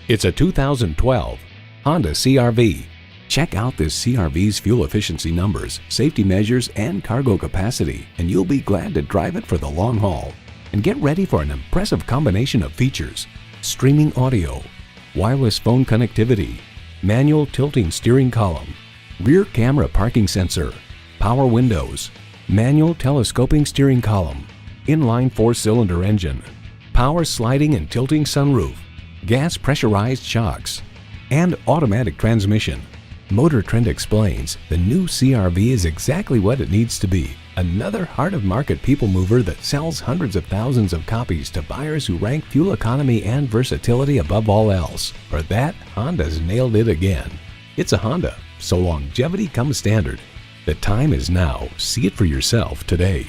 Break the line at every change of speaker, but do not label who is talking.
It's a 2012 Honda CR-V. Check out this CR-V's fuel efficiency numbers, safety measures, and cargo capacity, and you'll be glad to drive it for the long haul. And get ready for an impressive combination of features: streaming audio, wireless phone connectivity, manual tilting steering column, rear camera parking sensor, power windows, manual telescoping steering column, inline 4-cylinder engine, power sliding and tilting sunroof, gas pressurized shocks, and automatic transmission. Motor Trend explains the new CR-V is exactly what it needs to be: another heart-of-market people mover that sells hundreds of thousands of copies to buyers who rank fuel economy and versatility above all else. For that, Honda's nailed it again. It's a Honda, so longevity comes standard. The time is now. See it for yourself today.